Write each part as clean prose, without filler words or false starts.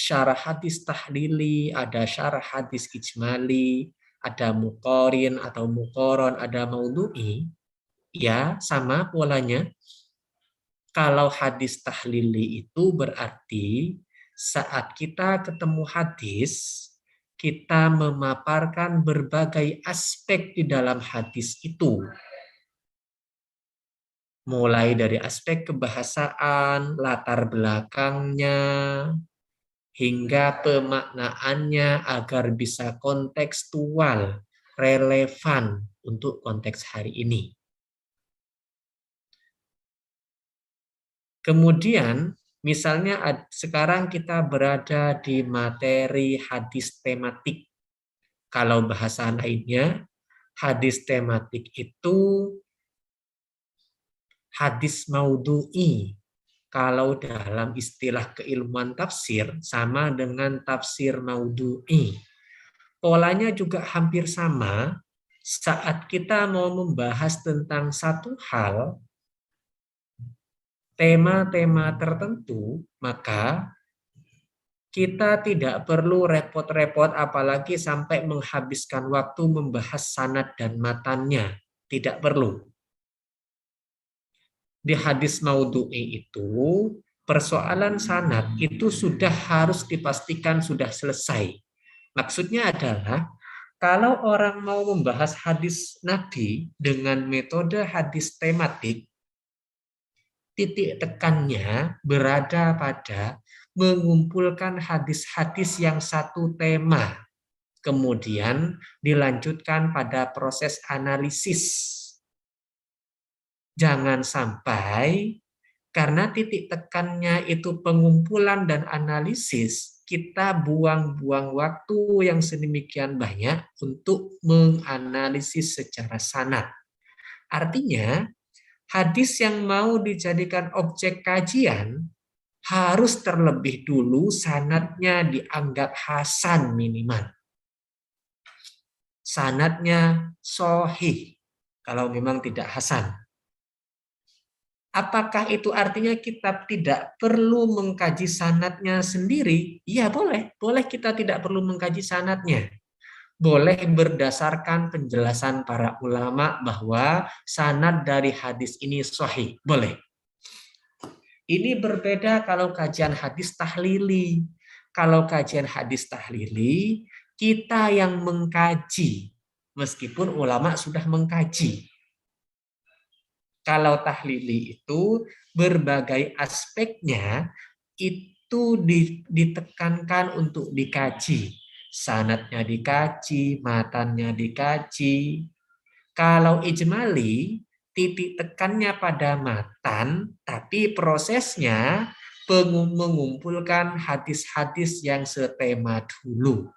syarah hadis tahlili, ada syarah hadis ijmali, ada muqarin atau muqaron, ada maudhu'i, ya sama polanya. Kalau hadis tahlili itu berarti saat kita ketemu hadis, kita memaparkan berbagai aspek di dalam hadis itu. Mulai dari aspek kebahasaan, latar belakangnya, hingga pemaknaannya agar bisa kontekstual, relevan untuk konteks hari ini. Kemudian, misalnya sekarang kita berada di materi hadis tematik. Kalau bahasa lainnya, hadis tematik itu hadis maudhu'i. Kalau dalam istilah keilmuan tafsir, sama dengan tafsir maudhu'i. Polanya juga hampir sama. Saat kita mau membahas tentang satu hal, tema-tema tertentu, maka kita tidak perlu repot-repot apalagi sampai menghabiskan waktu membahas sanad dan matannya. Tidak perlu. Di hadis maudhu'i itu, persoalan sanad itu sudah harus dipastikan sudah selesai. Maksudnya adalah, kalau orang mau membahas hadis Nabi dengan metode hadis tematik, titik tekannya berada pada mengumpulkan hadis-hadis yang satu tema, kemudian dilanjutkan pada proses analisis. Jangan sampai karena titik tekannya itu pengumpulan dan analisis, kita buang-buang waktu yang sedemikian banyak untuk menganalisis secara sanad. Artinya, hadis yang mau dijadikan objek kajian harus terlebih dulu sanadnya dianggap hasan minimal. Sanadnya sahih kalau memang tidak hasan. Apakah itu artinya kita tidak perlu mengkaji sanadnya sendiri? Ya boleh, boleh kita tidak perlu mengkaji sanadnya. Boleh berdasarkan penjelasan para ulama bahwa sanad dari hadis ini sahih, boleh. Ini berbeda kalau kajian hadis tahlili. Kalau kajian hadis tahlili, kita yang mengkaji, meskipun ulama sudah mengkaji. Kalau tahlili itu berbagai aspeknya itu ditekankan untuk dikaji. Sanadnya dikaji, matannya dikaji. Kalau ijmali, titik tekannya pada matan, tapi prosesnya mengumpulkan hadis-hadis yang setema dulu.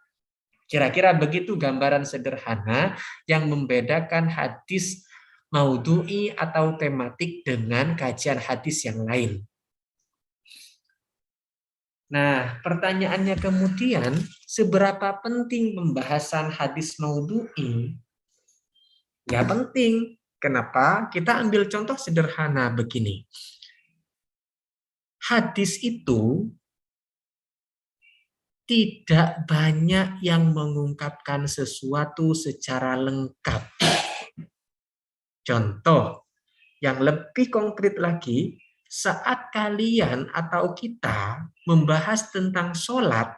Kira-kira begitu gambaran sederhana yang membedakan hadis maudhu'i atau tematik dengan kajian hadis yang lain. Nah, pertanyaannya kemudian, seberapa penting pembahasan hadis maudhu'i? Ya penting. Kenapa? Kita ambil contoh sederhana begini. Hadis itu tidak banyak yang mengungkapkan sesuatu secara lengkap. Contoh, yang lebih konkret lagi, saat kalian atau kita membahas tentang sholat,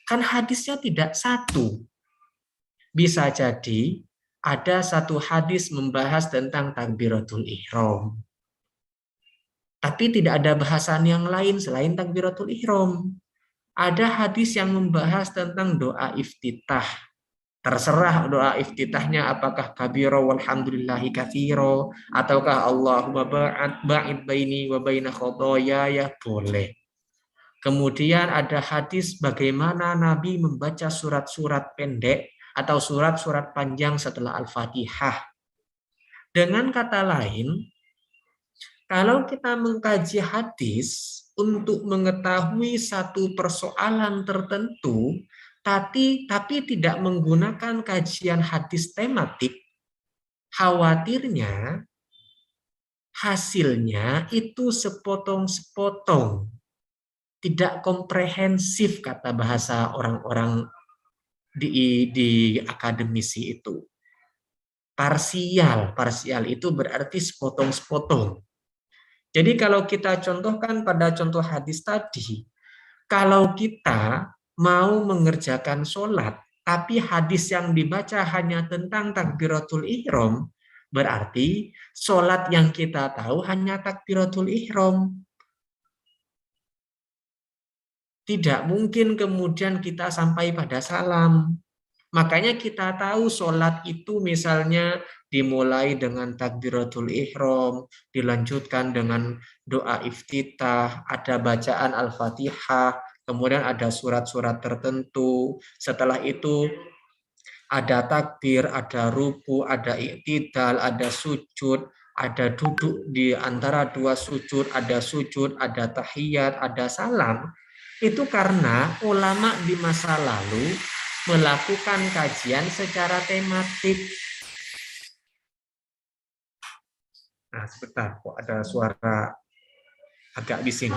kan hadisnya tidak satu. Bisa jadi ada satu hadis membahas tentang takbiratul ihram. Tapi tidak ada bahasan yang lain selain takbiratul ihram. Ada hadis yang membahas tentang doa iftitah. Terserah doa iftitahnya apakah kabiro walhamdulillahi katsiro ataukah Allahumma ba'id baini wa baina khotoyaya, boleh. Kemudian ada hadis bagaimana Nabi membaca surat-surat pendek atau surat-surat panjang setelah Al-Fatihah. Dengan kata lain, kalau kita mengkaji hadis untuk mengetahui satu persoalan tertentu, tapi tidak menggunakan kajian hadis tematik, khawatirnya hasilnya itu sepotong-sepotong. tidak komprehensif, kata bahasa orang-orang di akademisi itu. Parsial, parsial itu berarti sepotong-sepotong. Jadi kalau kita contohkan pada contoh hadis tadi, kalau kita mau mengerjakan sholat, tapi hadis yang dibaca hanya tentang takbiratul ihram, berarti sholat yang kita tahu hanya takbiratul ihram. Tidak mungkin kemudian kita sampai pada salam. Makanya kita tahu sholat itu misalnya dimulai dengan takbiratul ihram, dilanjutkan dengan doa iftitah, ada bacaan Al-Fatihah, kemudian ada surat-surat tertentu. Setelah itu ada takbir, ada ruku, ada iktidal, ada sujud, ada duduk di antara dua sujud, ada tahiyat, ada salam. Itu karena ulama di masa lalu melakukan kajian secara tematik. Nah, sebentar, kok ada suara agak bising.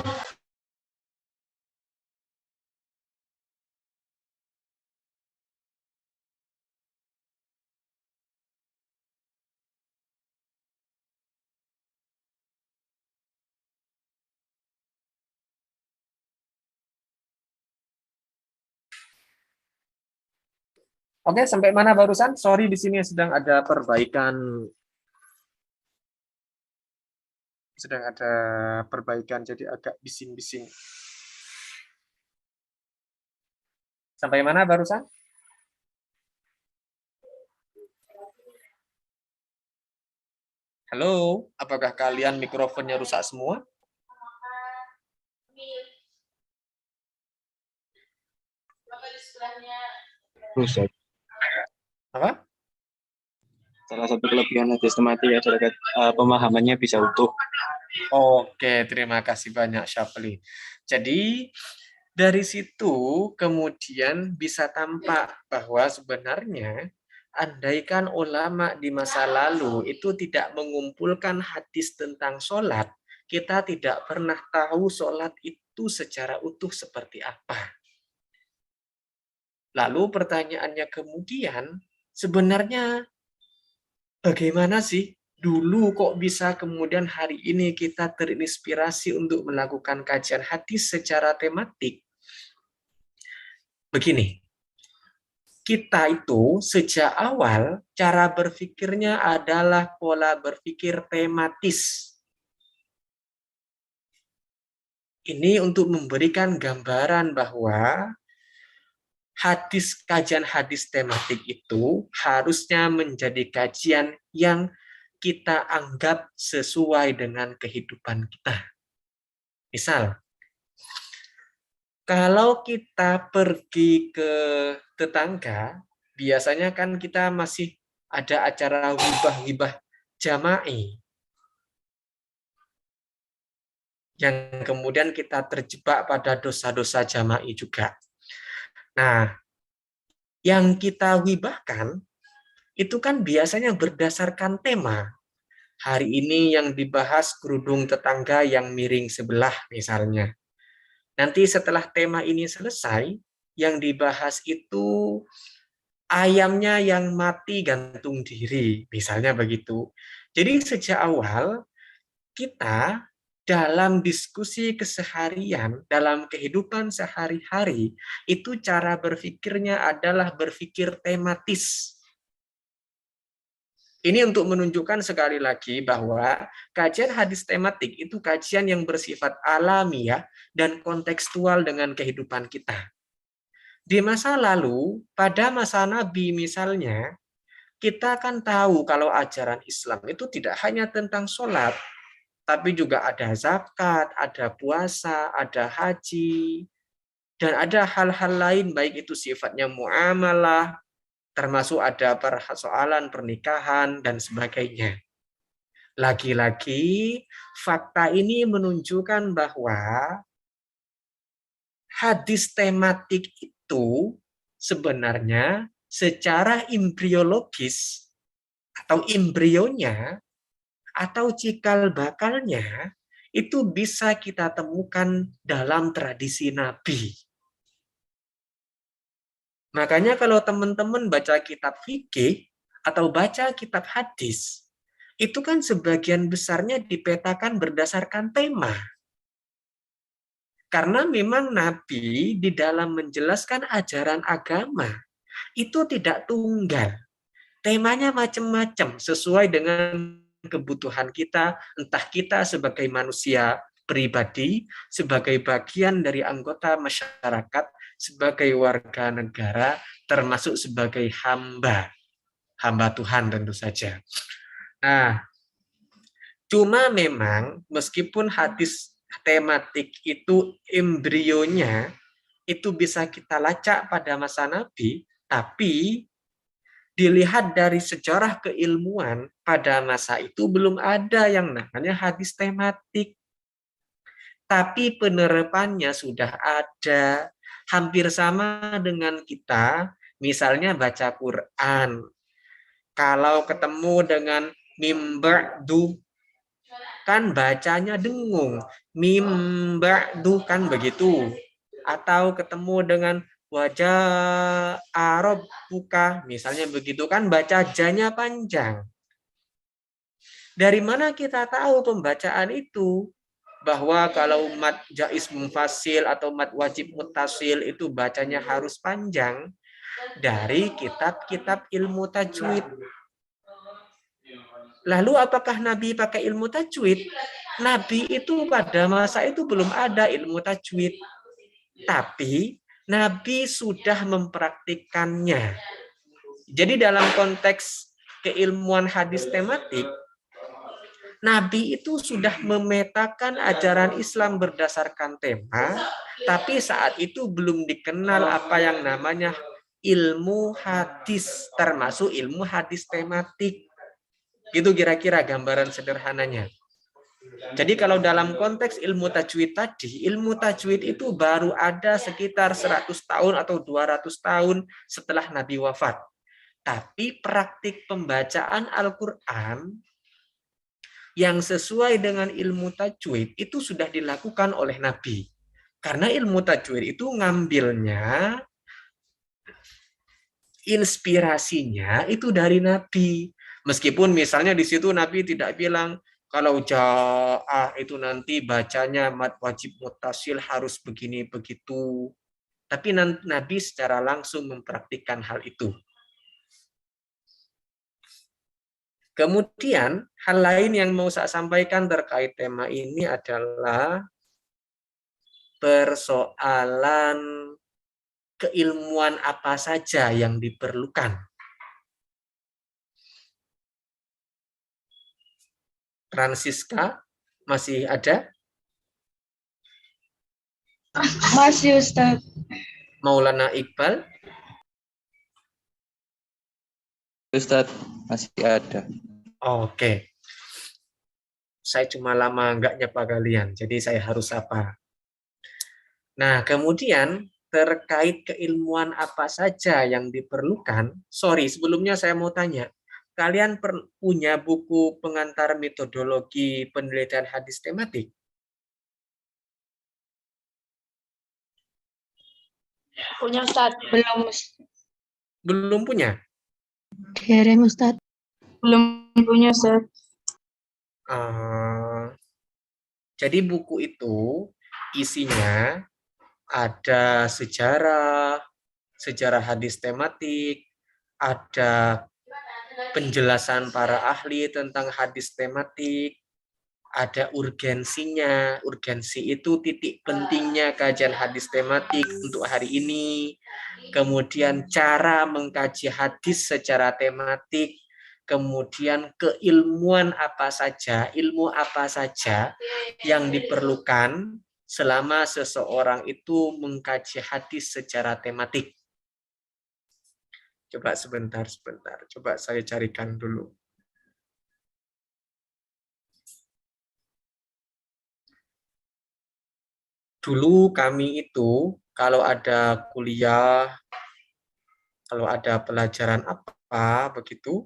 Oke, sampai mana barusan? Sorry, di sini sedang ada perbaikan. Jadi agak bising-bising. Sampai mana barusan? Halo, apakah kalian mikrofonnya rusak semua? Rusak. Apa? Salah satu kelebihan hadis tematik adalah pemahamannya bisa utuh. Oke, terima kasih banyak Syafli. Jadi dari situ kemudian bisa tampak bahwa sebenarnya andaikan ulama di masa lalu itu tidak mengumpulkan hadis tentang sholat, kita tidak pernah tahu sholat itu secara utuh seperti apa. Lalu pertanyaannya kemudian, sebenarnya bagaimana sih dulu kok bisa kemudian hari ini kita terinspirasi untuk melakukan kajian hadis secara tematik? Begini, kita itu sejak awal cara berpikirnya adalah pola berpikir tematis. Ini untuk memberikan gambaran bahwa kajian hadis tematik itu harusnya menjadi kajian yang kita anggap sesuai dengan kehidupan kita. Misal, kalau kita pergi ke tetangga, biasanya kan kita masih ada acara hibah-hibah jama'i, yang kemudian kita terjebak pada dosa-dosa jama'i juga. Nah, yang kita hibahkan itu kan biasanya berdasarkan tema. Hari ini yang dibahas kerudung tetangga yang miring sebelah misalnya. Nanti setelah tema ini selesai, yang dibahas itu ayamnya yang mati gantung diri, misalnya begitu. Jadi sejak awal kita dalam diskusi keseharian, dalam kehidupan sehari-hari, itu cara berpikirnya adalah berpikir tematis. Ini untuk menunjukkan sekali lagi bahwa kajian hadis tematik itu kajian yang bersifat alamiah dan kontekstual dengan kehidupan kita. Di masa lalu, pada masa Nabi misalnya, kita kan tahu kalau ajaran Islam itu tidak hanya tentang sholat, tapi juga ada zakat, ada puasa, ada haji, dan ada hal-hal lain, baik itu sifatnya muamalah, termasuk ada persoalan pernikahan, dan sebagainya. Lagi-lagi, fakta ini menunjukkan bahwa hadis tematik itu sebenarnya secara embrionya atau cikal bakalnya itu bisa kita temukan dalam tradisi Nabi. Makanya kalau teman-teman baca kitab fikih atau baca kitab hadis, itu kan sebagian besarnya dipetakan berdasarkan tema. Karena memang Nabi di dalam menjelaskan ajaran agama itu tidak tunggal. Temanya macam-macam sesuai dengan kebutuhan kita, entah kita sebagai manusia pribadi, sebagai bagian dari anggota masyarakat, sebagai warga negara, termasuk sebagai hamba Tuhan tentu saja. Nah, cuma memang meskipun hadis tematik itu embrionya itu bisa kita lacak pada masa Nabi, tapi dilihat dari sejarah keilmuan pada masa itu belum ada yang namanya hadis tematik. Tapi penerapannya sudah ada. Hampir sama dengan kita, misalnya baca Quran. Kalau ketemu dengan mim ba'du, kan bacanya dengung. Mim ba'du kan begitu. Atau ketemu dengan wajah Arab buka, misalnya begitu kan baca janya panjang. Dari mana kita tahu pembacaan itu? Bahwa kalau mad jaiz munfasil atau mad wajib muttasil itu bacanya harus panjang dari kitab-kitab ilmu tajwid. Lalu apakah Nabi pakai ilmu tajwid? Nabi itu pada masa itu belum ada ilmu tajwid. Tapi Nabi sudah mempraktikkannya. Jadi dalam konteks keilmuan hadis tematik, Nabi itu sudah memetakan ajaran Islam berdasarkan tema, tapi saat itu belum dikenal apa yang namanya ilmu hadis, termasuk ilmu hadis tematik. Itu kira-kira gambaran sederhananya. Jadi kalau dalam konteks ilmu tajwid tadi, ilmu tajwid itu baru ada sekitar 100 tahun atau 200 tahun setelah Nabi wafat. Tapi praktik pembacaan Al-Quran yang sesuai dengan ilmu tajwid itu sudah dilakukan oleh Nabi. Karena ilmu tajwid itu ngambilnya, inspirasinya itu dari Nabi. Meskipun misalnya di situ Nabi tidak bilang, kalau ja'ah itu nanti bacanya mad wajib muttasil harus begini begitu. Tapi Nabi secara langsung mempraktikkan hal itu. Kemudian, hal lain yang mau saya sampaikan terkait tema ini adalah persoalan keilmuan apa saja yang diperlukan. Francisca, masih ada? Masih, Ustaz. Maulana Iqbal? Ustadz, masih ada. Oke. Saya cuma lama nggak nyapa kalian, jadi saya harus sapa. Nah, kemudian terkait keilmuan apa saja yang diperlukan, sorry, sebelumnya saya mau tanya, kalian punya buku pengantar metodologi penelitian hadis tematik? Punya, Ustaz. Belum. Belum punya? Kirim, Ustaz. Belum punya, Ustaz. Jadi buku itu isinya ada sejarah hadis tematik, ada penjelasan para ahli tentang hadis tematik, ada urgensinya. Urgensi itu titik pentingnya kajian hadis tematik untuk hari ini. Kemudian cara mengkaji hadis secara tematik, kemudian keilmuan apa saja, ilmu apa saja yang diperlukan selama seseorang itu mengkaji hadis secara tematik. Coba sebentar. Coba saya carikan dulu. Dulu kami itu kalau ada kuliah, kalau ada pelajaran apa begitu,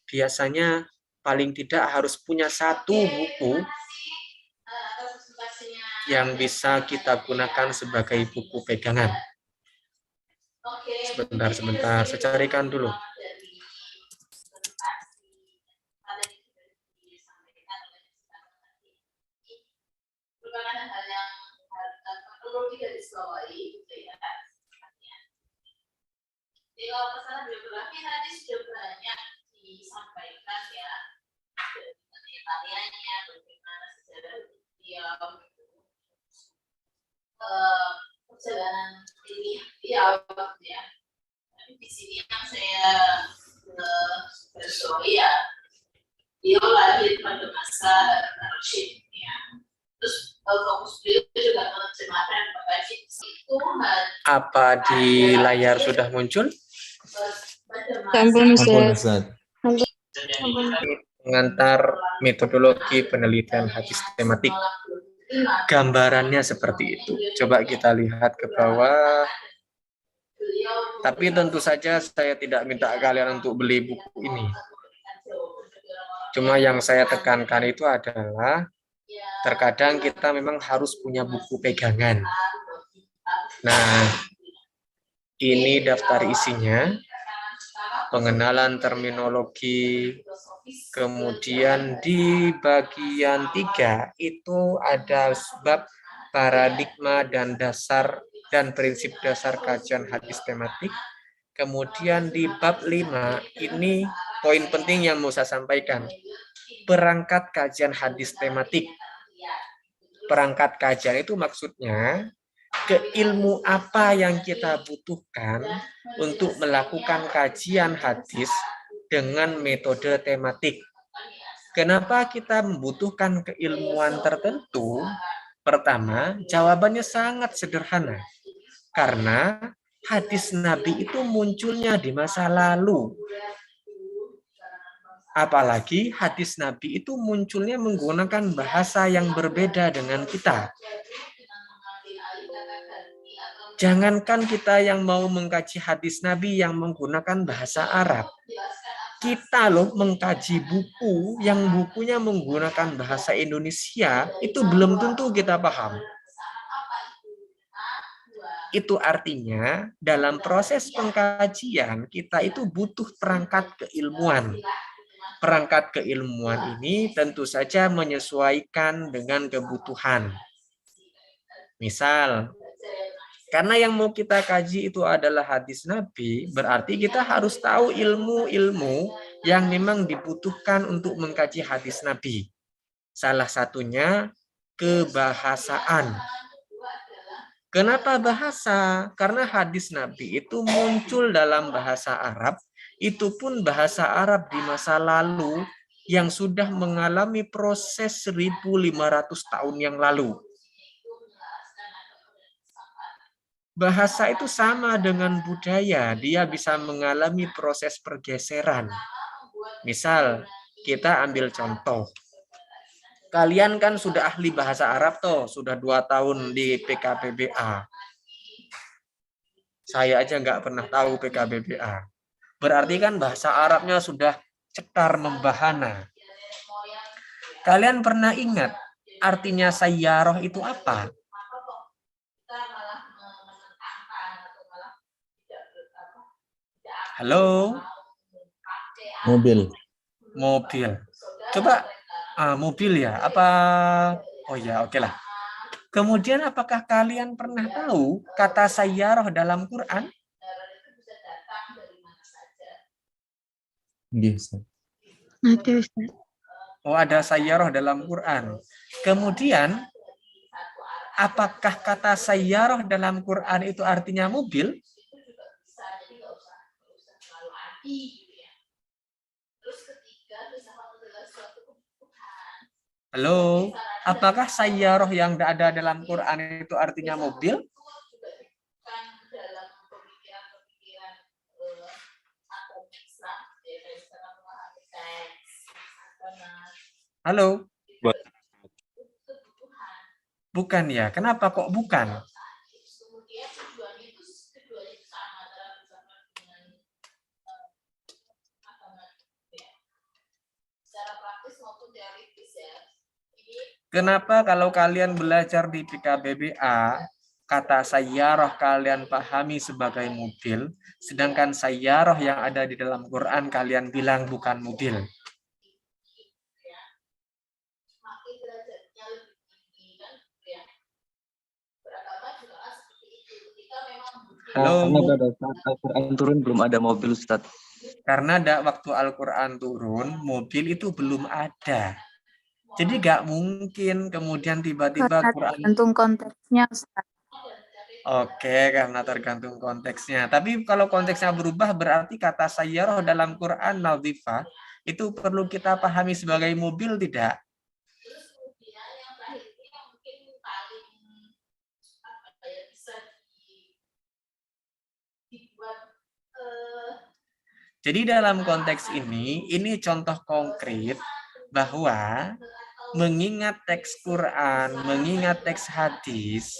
biasanya paling tidak harus punya satu buku yang bisa kita gunakan sebagai buku pegangan. Sebentar, saya carikan dulu. Kalau masalah biografi tadi sudah banyak disampaikan ya, penelitiannya, bagaimana sejarah beliau, perjalanan ilmiah beliau, ya. Tapi di sini yang saya bersuai ya, beliau lahir pada masa Rashid, ya. Terus fokus beliau juga menerjemahkan mengkaji itu. Apa di layar sudah muncul? Sampun, Ampun, Ustaz. Ustaz. Pengantar metodologi penelitian hadis tematik. Gambarannya seperti itu. Coba kita lihat ke bawah. Tapi tentu saja saya tidak minta kalian untuk beli buku ini. Cuma yang saya tekankan itu adalah terkadang kita memang harus punya buku pegangan. Nah, ini daftar isinya, pengenalan terminologi, kemudian di bagian 3 itu ada bab paradigma dan dasar dan prinsip dasar kajian hadis tematik. Kemudian di bab 5 ini poin penting yang mau saya sampaikan, perangkat kajian hadis tematik. Perangkat kajian itu maksudnya keilmu apa yang kita butuhkan untuk melakukan kajian hadis dengan metode tematik. Kenapa kita membutuhkan keilmuan tertentu? Pertama, jawabannya sangat sederhana. Karena hadis Nabi itu munculnya di masa lalu. Apalagi hadis Nabi itu munculnya menggunakan bahasa yang berbeda dengan kita. Jangankan kita yang mau mengkaji hadis Nabi yang menggunakan bahasa Arab. Kita loh mengkaji buku yang bukunya menggunakan bahasa Indonesia, itu belum tentu kita paham. Itu artinya dalam proses pengkajian kita itu butuh perangkat keilmuan. Perangkat keilmuan ini tentu saja menyesuaikan dengan kebutuhan. Misal, karena yang mau kita kaji itu adalah hadis Nabi, berarti kita harus tahu ilmu-ilmu yang memang dibutuhkan untuk mengkaji hadis Nabi. Salah satunya kebahasaan. Kenapa bahasa? Karena hadis Nabi itu muncul dalam bahasa Arab, itu pun bahasa Arab di masa lalu yang sudah mengalami proses 1500 tahun yang lalu. Bahasa itu sama dengan budaya, dia bisa mengalami proses pergeseran. Misal, kita ambil contoh. Kalian kan sudah ahli bahasa Arab toh, sudah 2 tahun di PKBBA. Saya aja nggak pernah tahu PKBBA. Berarti kan bahasa Arabnya sudah cetar membahana. Kalian pernah ingat artinya sayyaroh itu apa? Halo? Mobil. Mobil. Coba mobil ya? Apa? Oh ya, oke lah. Kemudian apakah kalian pernah tahu kata sayyaroh dalam Quran? Nggih, Ustaz. Ada, Ustaz. Oh, ada sayyaroh dalam Quran. Kemudian apakah kata sayyaroh dalam Quran itu artinya mobil? Halo, apakah sayyaroh yang ada dalam Quran itu artinya mobil? Halo? Bukan ya? Kenapa kok bukan? Kenapa kalau kalian belajar di PKBBA, kata sayyaroh kalian pahami sebagai mobil, sedangkan sayyaroh yang ada di dalam Quran kalian bilang bukan mobil? Makin derajatnya lebih tinggi kan ya. Beragama juga seperti itu. Ketika memang Halo. Karena pada saat Al-Quran turun belum ada mobil, Ustaz. Karena waktu Al-Quran turun, mobil itu belum ada. Jadi nggak mungkin kemudian tiba-tiba Karena Quran. tergantung konteksnya, Ustaz. Oke, karena tergantung konteksnya. Tapi kalau konteksnya berubah, berarti kata sayyaroh dalam Quran nadhifah itu perlu kita pahami sebagai mobil, tidak? terus kemudian yang terakhir ini yang mungkin paling apa ya bisa dibuat Jadi dalam konteks ini contoh konkret bahwa mengingat teks Quran, mengingat teks hadis,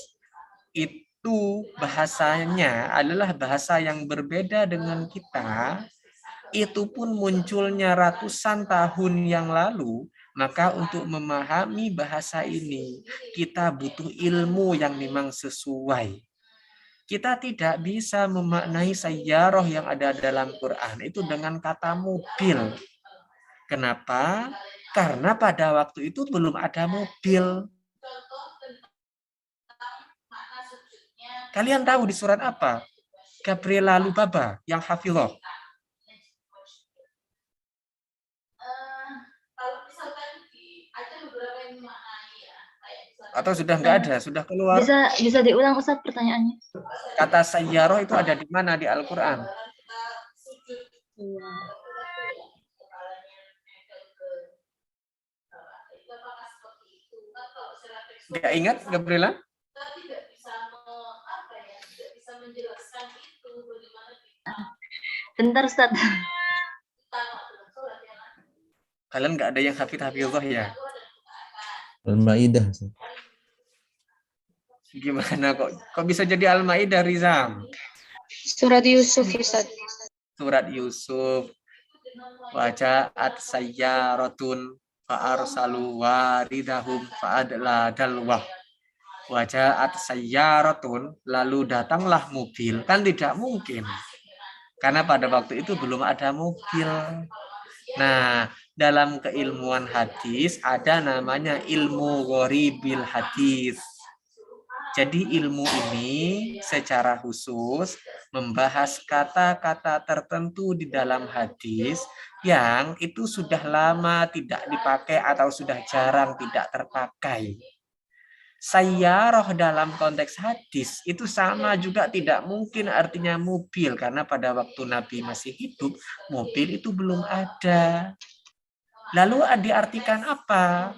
itu bahasanya adalah bahasa yang berbeda dengan kita, itu pun munculnya ratusan tahun yang lalu, maka untuk memahami bahasa ini, kita butuh ilmu yang memang sesuai. Kita tidak bisa memaknai sayyaroh yang ada dalam Quran itu dengan kata mobil. Kenapa? Karena pada waktu itu belum ada mobil. Kalian tahu di surat apa? Gabriela Lubaba yang hafizah. kalau misalkan ada beberapa yang dimaknai ya, kayak misalkan Atau sudah nggak ada, sudah keluar. Bisa diulang, Ustaz, pertanyaannya? Kata sayyaroh itu ada di mana di Al-Quran? kita sujud kepalanya nempel ke bawah. Itu apakah seperti itu? Kan kalau secara tekstual Nggak ingat, Gabriela? kita tidak bisa apa ya, tidak bisa menjelaskan itu bagaimana kita Bentar, Ustaz. kita dalam sholat ya kan. Kalian nggak ada yang hafizah ya? Al-Maidah. Gimana kok bisa jadi Al-Maidah, Rizam? Surat Yusuf, Ustaz. Surat Yusuf. Waja'at sayyaratun fa'arsalu waridahum fa'adla dalwah. Waja'at sayyaratun, lalu datanglah mobil. Kan tidak mungkin. Karena pada waktu itu belum ada mobil. Nah, dalam keilmuan hadis ada namanya ilmu ghoribil hadis. Jadi ilmu ini secara khusus membahas kata-kata tertentu di dalam hadis yang itu sudah lama tidak dipakai atau sudah jarang tidak terpakai. Sayyaroh dalam konteks hadis itu sama juga tidak mungkin artinya mobil, karena pada waktu Nabi masih hidup mobil itu belum ada. Lalu diartikan apa?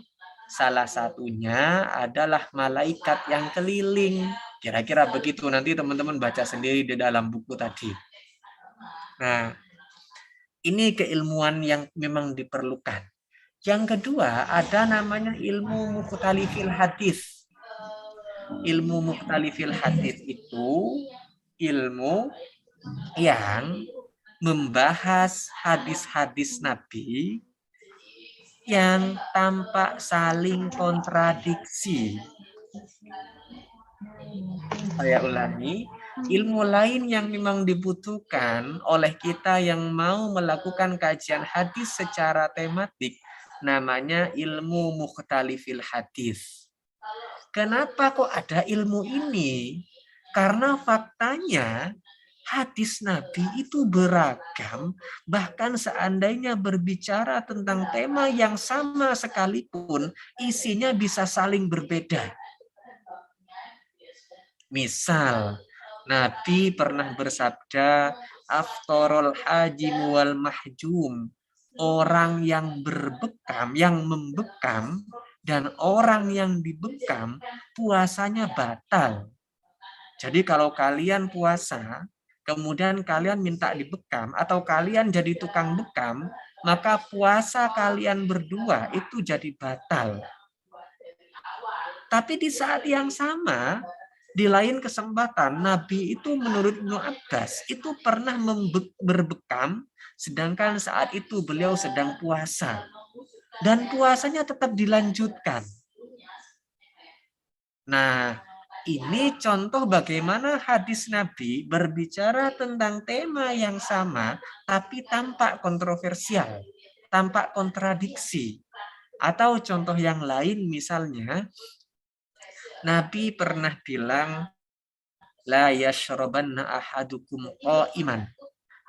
Salah satunya adalah malaikat yang keliling. Kira-kira begitu, nanti teman-teman baca sendiri di dalam buku tadi. Nah, ini keilmuan yang memang diperlukan. Yang kedua, ada namanya ilmu mukhtalifil hadis. Ilmu mukhtalifil hadis itu ilmu yang membahas hadis-hadis Nabi yang tampak saling kontradiksi. Saya ulangi, ilmu lain yang memang dibutuhkan oleh kita yang mau melakukan kajian hadis secara tematik namanya ilmu mukhtalifil hadis. Kenapa kok ada ilmu ini? Karena faktanya hadis Nabi itu beragam, bahkan seandainya berbicara tentang tema yang sama sekalipun, isinya bisa saling berbeda. Misal, Nabi pernah bersabda, aftorul hajim wal mahjum, orang yang berbekam, yang membekam, dan orang yang dibekam, puasanya batal. Jadi kalau kalian puasa, kemudian kalian minta dibekam atau kalian jadi tukang bekam, maka puasa kalian berdua itu jadi batal. Tapi di saat yang sama, di lain kesempatan, Nabi itu menurut Ibnu Abbas itu pernah berbekam, sedangkan saat itu beliau sedang puasa. Dan puasanya tetap dilanjutkan. Nah, ini contoh bagaimana hadis Nabi berbicara tentang tema yang sama, tapi tampak kontroversial, tampak kontradiksi. Atau contoh yang lain misalnya, Nabi pernah bilang, la yashrabanna ahadukum qa'iman.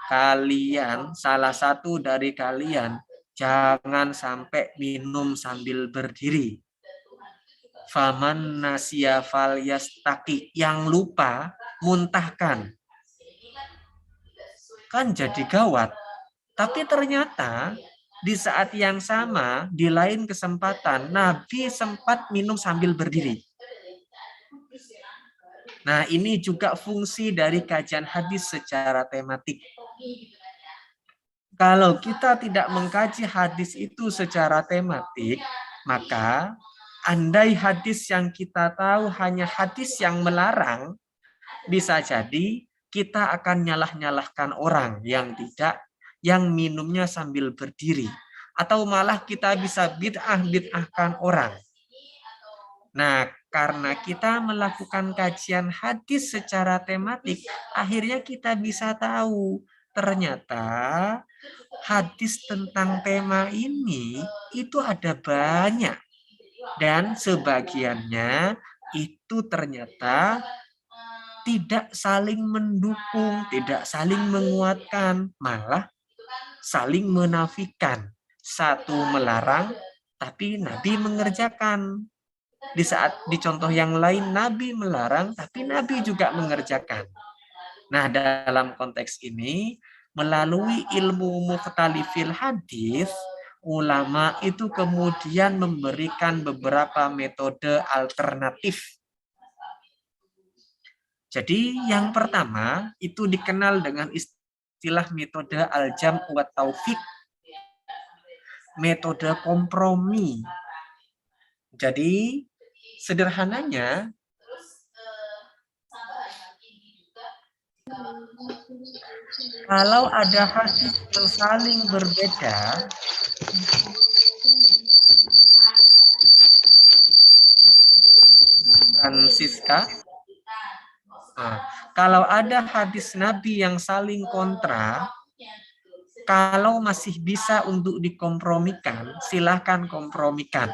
Kalian, salah satu dari kalian, jangan sampai minum sambil berdiri. Faman nasya falyastaqi, yang lupa muntahkan. Kan jadi gawat. Tapi ternyata di saat yang sama, di lain kesempatan, Nabi sempat minum sambil berdiri. Nah, ini juga fungsi dari kajian hadis secara tematik. Kalau kita tidak mengkaji hadis itu secara tematik, maka andai hadis yang kita tahu hanya hadis yang melarang, bisa jadi kita akan nyalah-nyalahkan orang yang minumnya sambil berdiri. Atau malah kita bisa bid'ah-bid'ahkan orang. Nah, karena kita melakukan kajian hadis secara tematik, akhirnya kita bisa tahu ternyata hadis tentang tema ini itu ada banyak. Dan sebagiannya itu ternyata tidak saling mendukung, tidak saling menguatkan, malah saling menafikan. Satu melarang, tapi Nabi mengerjakan. Di saat di contoh yang lain Nabi melarang, tapi Nabi juga mengerjakan. Nah, dalam konteks ini, melalui ilmu mukhtalifil hadis, ulama itu kemudian memberikan beberapa metode alternatif. Jadi yang pertama itu dikenal dengan istilah metode al-jam' wa taufiq, metode kompromi. Jadi sederhananya, kalau ada hadis yang saling berbeda, Francisca, kalau ada hadis Nabi yang saling kontra, kalau masih bisa untuk dikompromikan, silahkan kompromikan.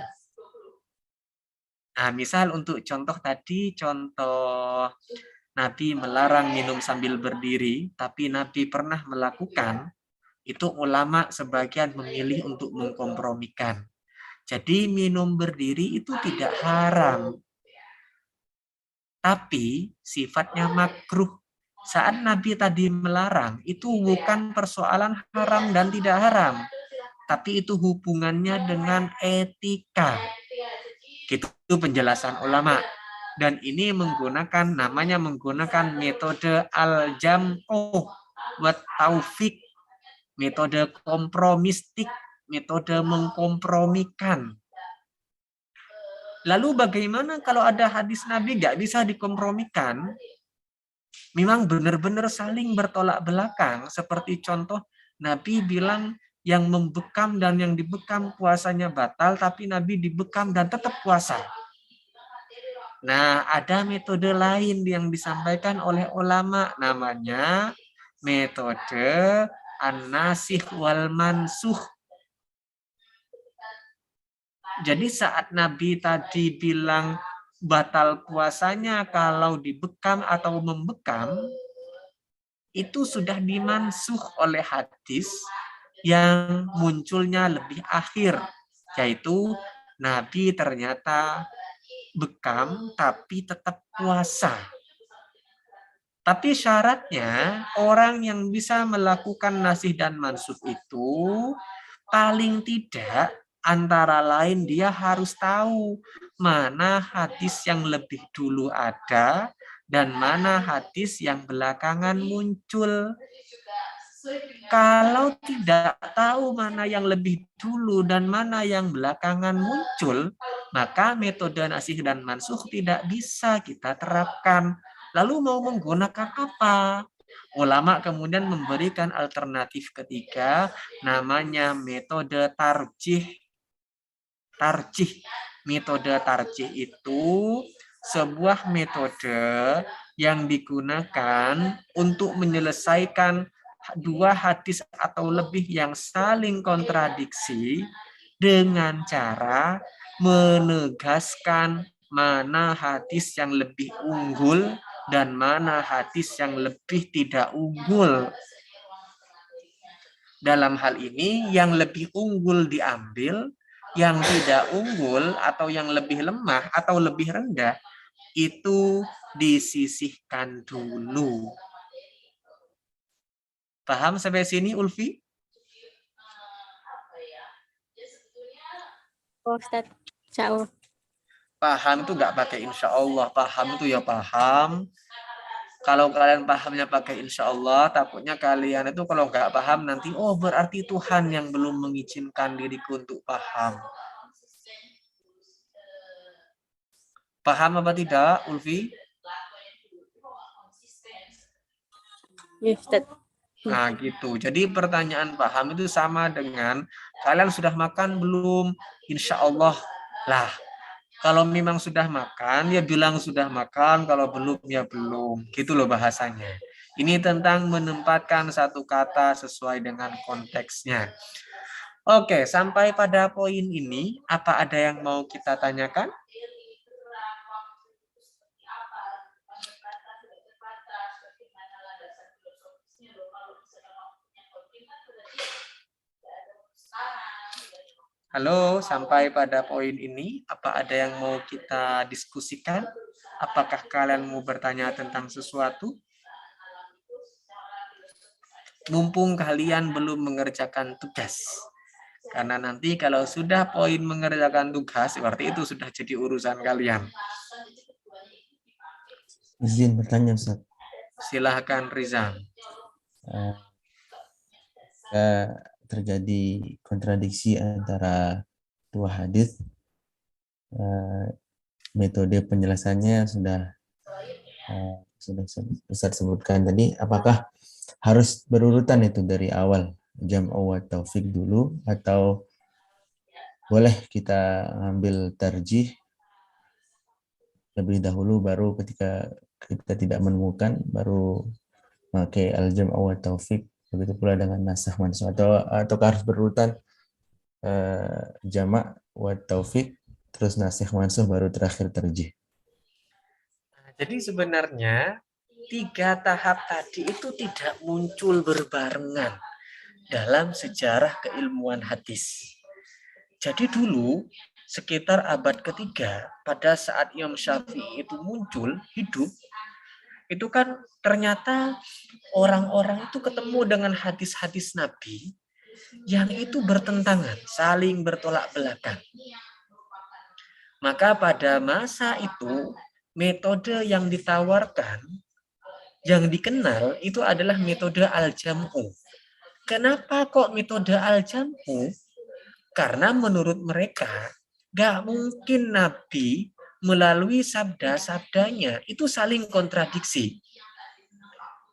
Nah, misal untuk contoh tadi, contoh Nabi melarang minum sambil berdiri, tapi Nabi pernah melakukan, itu ulama sebagian memilih untuk mengkompromikan. Jadi minum berdiri itu tidak haram, tapi sifatnya makruh. Saat Nabi tadi melarang, itu bukan persoalan haram dan tidak haram, tapi itu hubungannya dengan etika. Itu penjelasan ulama. Dan ini namanya menggunakan metode al-jam'u wa taufiq, metode kompromistik, metode mengkompromikan. Lalu bagaimana kalau ada hadis Nabi nggak bisa dikompromikan? Memang benar-benar saling bertolak belakang. Seperti contoh Nabi bilang yang membekam dan yang dibekam puasanya batal, tapi Nabi dibekam dan tetap puasa. Nah, ada metode lain yang disampaikan oleh ulama, namanya metode an-nasikh wal mansuh. Jadi saat Nabi tadi bilang batal puasanya kalau dibekam atau membekam, itu sudah dimansuh oleh hadis yang munculnya lebih akhir, yaitu Nabi ternyata bekam tapi tetap puasa. Tapi syaratnya orang yang bisa melakukan nasih dan mansukh itu paling tidak antara lain dia harus tahu mana hadis yang lebih dulu ada dan mana hadis yang belakangan muncul. Kalau tidak tahu mana yang lebih dulu dan mana yang belakangan muncul, maka metode nasih dan mansukh tidak bisa kita terapkan. Lalu mau menggunakan apa? Ulama kemudian memberikan alternatif ketiga, namanya metode tarjih. Tarjih. Metode tarjih itu sebuah metode yang digunakan untuk menyelesaikan dua hadis atau lebih yang saling kontradiksi dengan cara menegaskan mana hadis yang lebih unggul dan mana hadis yang lebih tidak unggul. Dalam hal ini, yang lebih unggul diambil, yang tidak unggul atau yang lebih lemah atau lebih rendah, itu disisihkan dulu. Paham sampai sini, Ulfi? Ustaz, Cak. Paham itu nggak pakai insya Allah. Paham itu ya paham. Kalau kalian pahamnya pakai insya Allah, takutnya kalian itu kalau nggak paham nanti, oh berarti Tuhan yang belum mengizinkan diriku untuk paham. Paham apa tidak, Ulfi? Ya, Ustaz. Nah gitu. Jadi pertanyaan paham itu sama dengan kalian sudah makan belum? Insya Allah lah. Kalau memang sudah makan, ya bilang sudah makan. Kalau belum, ya belum. Gitu loh bahasanya. Ini tentang menempatkan satu kata sesuai dengan konteksnya. Oke, sampai pada poin ini, apa ada yang mau kita tanyakan? Halo, sampai pada poin ini, apa ada yang mau kita diskusikan? Apakah kalian mau bertanya tentang sesuatu? Mumpung kalian belum mengerjakan tugas. Karena nanti kalau sudah poin mengerjakan tugas, berarti itu sudah jadi urusan kalian. Izin bertanya, Ustaz. Silahkan, Rizal. Terjadi kontradiksi antara dua hadis. Metode penjelasannya sudah Ustaz sebutkan tadi. Apakah harus berurutan itu dari awal, jam'u wa taufik dulu, atau boleh kita ambil tarjih lebih dahulu, baru ketika kita tidak menemukan baru pakai al-jam'u wa taufik? Begitu pula dengan nasakh mansukh, atau harus berurutan jama' wa taufik terus nasikh mansukh baru terakhir tarjih? Jadi sebenarnya 3 tahap tadi itu tidak muncul berbarengan dalam sejarah keilmuan hadis. Jadi dulu sekitar abad ketiga, pada saat Imam Syafi'i itu muncul, hidup, itu kan ternyata orang-orang itu ketemu dengan hadis-hadis Nabi yang itu bertentangan, saling bertolak belakang. Maka pada masa itu, metode yang ditawarkan, yang dikenal itu adalah metode al-jam'u. Kenapa kok metode al-jam'u? Karena menurut mereka, gak mungkin Nabi melalui sabda-sabdanya itu saling kontradiksi.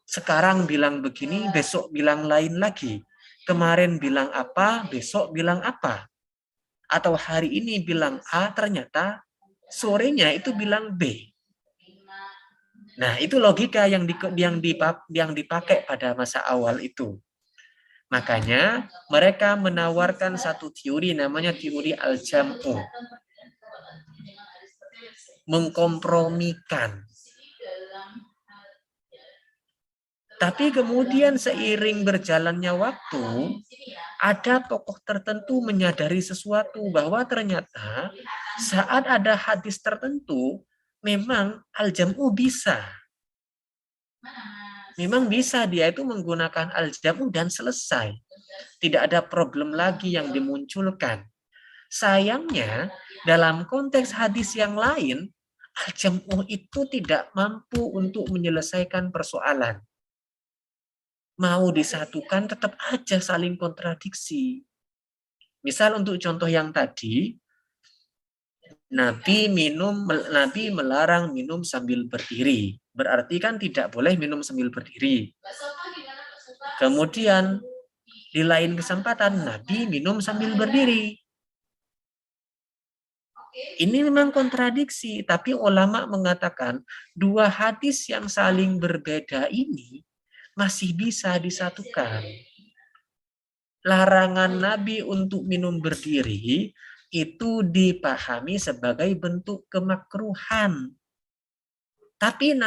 Sekarang bilang begini, besok bilang lain lagi. Kemarin bilang apa, besok bilang apa. Atau hari ini bilang A, ternyata sorenya itu bilang B. Nah, itu logika yang dipakai pada masa awal itu. Makanya mereka menawarkan satu teori namanya teori al-jam'u. Mengkompromikan. Tapi kemudian seiring berjalannya waktu, ada tokoh tertentu menyadari sesuatu bahwa ternyata saat ada hadis tertentu, memang al-jam'u bisa. Memang bisa dia itu menggunakan al-jam'u dan selesai. Tidak ada problem lagi yang dimunculkan. Sayangnya, dalam konteks hadis yang lain, al-jam'u itu tidak mampu untuk menyelesaikan persoalan. Mau disatukan tetap aja saling kontradiksi. Misal untuk contoh yang tadi, Nabi melarang minum sambil berdiri. Berarti kan tidak boleh minum sambil berdiri. Kemudian di lain kesempatan Nabi minum sambil berdiri. Ini memang kontradiksi, tapi ulama mengatakan dua hadis yang saling berbeda ini masih bisa disatukan. Larangan Nabi untuk minum berdiri itu dipahami sebagai bentuk kemakruhan. Tapi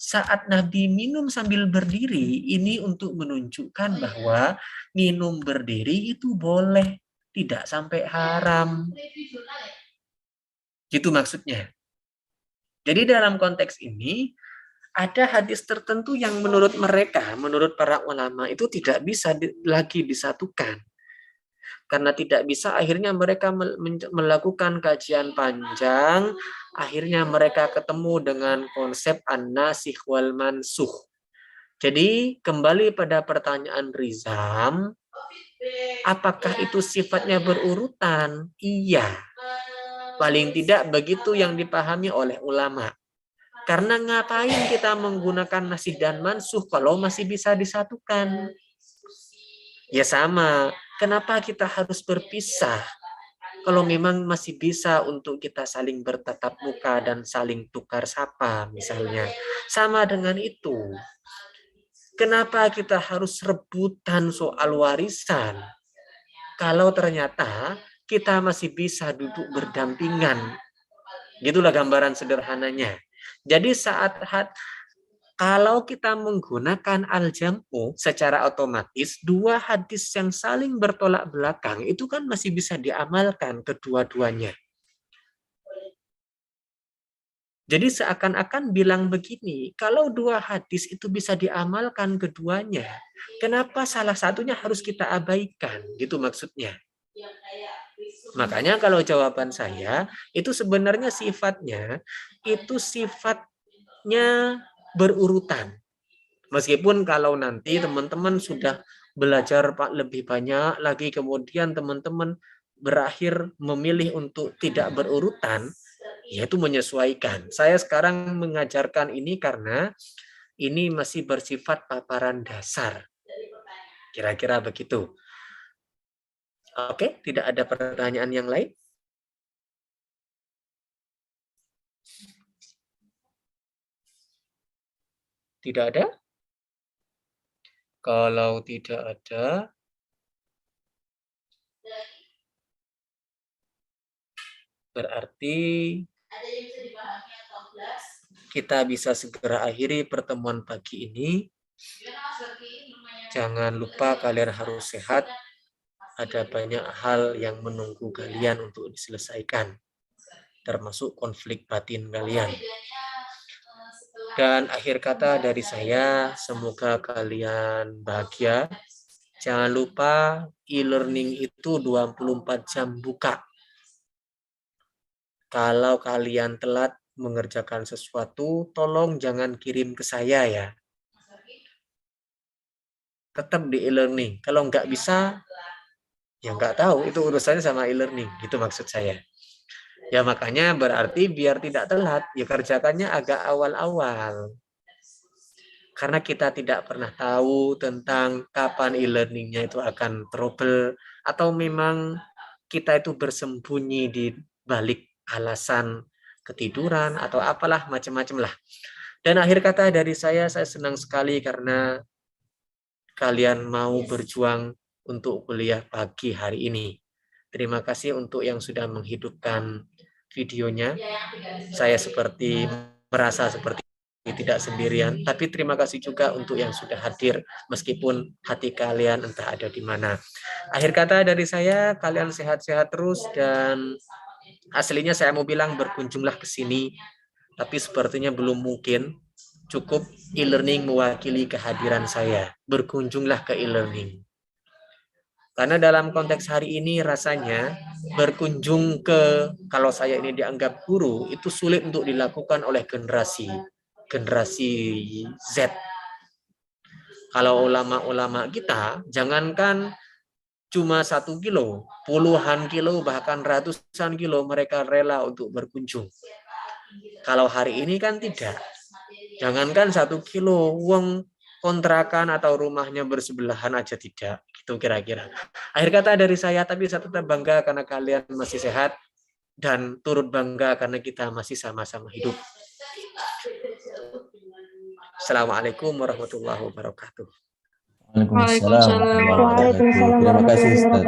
saat Nabi minum sambil berdiri, ini untuk menunjukkan bahwa minum berdiri itu boleh, tidak sampai haram. Gitu maksudnya. Jadi dalam konteks ini, ada hadis tertentu yang menurut mereka, menurut para ulama itu tidak bisa lagi disatukan. Karena tidak bisa, akhirnya mereka melakukan kajian panjang, akhirnya mereka ketemu dengan konsep an-nasikh wal mansukh. Jadi kembali pada pertanyaan Rizam, apakah itu sifatnya berurutan? Iya. Paling tidak begitu yang dipahami oleh ulama. Karena ngapain kita menggunakan nasikh dan mansukh kalau masih bisa disatukan? Ya sama, kenapa kita harus berpisah? Kalau memang masih bisa untuk kita saling bertatap muka dan saling tukar sapa misalnya. Sama dengan itu. Kenapa kita harus rebutan soal warisan? Kalau ternyata kita masih bisa duduk berdampingan. Gitulah gambaran sederhananya. Jadi kalau kita menggunakan al-jam'u secara otomatis, dua hadis yang saling bertolak belakang itu kan masih bisa diamalkan kedua-duanya. Jadi seakan-akan bilang begini, kalau dua hadis itu bisa diamalkan keduanya, kenapa salah satunya harus kita abaikan? Gitu maksudnya. Makanya kalau jawaban saya, itu sebenarnya sifatnya berurutan. Meskipun kalau nanti teman-teman sudah belajar lebih banyak lagi, kemudian teman-teman berakhir memilih untuk tidak berurutan, yaitu menyesuaikan. Saya sekarang mengajarkan ini karena ini masih bersifat paparan dasar. Kira-kira begitu. Oke, tidak ada pertanyaan yang lain? Tidak ada? Kalau tidak ada, berarti kita bisa segera akhiri pertemuan pagi ini. Jangan lupa kalian harus sehat. Ada banyak hal yang menunggu kalian untuk diselesaikan, termasuk konflik batin kalian. Dan akhir kata dari saya, semoga kalian bahagia. Jangan lupa e-learning itu 24 jam buka. Kalau kalian telat mengerjakan sesuatu, tolong jangan kirim ke saya ya. Tetap di e-learning. Kalau nggak bisa, ya nggak tahu, itu urusannya sama e-learning, gitu maksud saya. Ya makanya berarti biar tidak telat, ya kerjakannya agak awal-awal. Karena kita tidak pernah tahu tentang kapan e-learningnya itu akan trouble, atau memang kita itu bersembunyi di balik alasan ketiduran, atau apalah macam-macam lah. Dan akhir kata dari saya senang sekali karena kalian mau berjuang untuk kuliah pagi hari ini. Terima kasih untuk yang sudah menghidupkan videonya. Saya merasa seperti tidak sendirian, tapi terima kasih juga untuk yang sudah hadir meskipun hati kalian entah ada di mana. Akhir kata dari saya, kalian sehat-sehat terus, dan aslinya saya mau bilang berkunjunglah ke sini, tapi sepertinya belum mungkin. Cukup e-learning mewakili kehadiran saya. Berkunjunglah ke e-learning. Karena dalam konteks hari ini rasanya berkunjung kalau saya ini dianggap guru, itu sulit untuk dilakukan oleh generasi Z. Kalau ulama-ulama kita, jangankan cuma 1 kilo, puluhan kilo, bahkan ratusan kilo mereka rela untuk berkunjung. Kalau hari ini kan tidak. Jangankan 1 kilo, uang kontrakan atau rumahnya bersebelahan aja tidak. Itu kira-kira. Akhir kata dari saya, tapi saya tetap bangga karena kalian masih sehat. dan turut bangga karena kita masih sama-sama hidup. Assalamualaikum warahmatullahi wabarakatuh. Waalaikumsalam warahmatullahi wabarakatuh. Terima kasih Ustaz.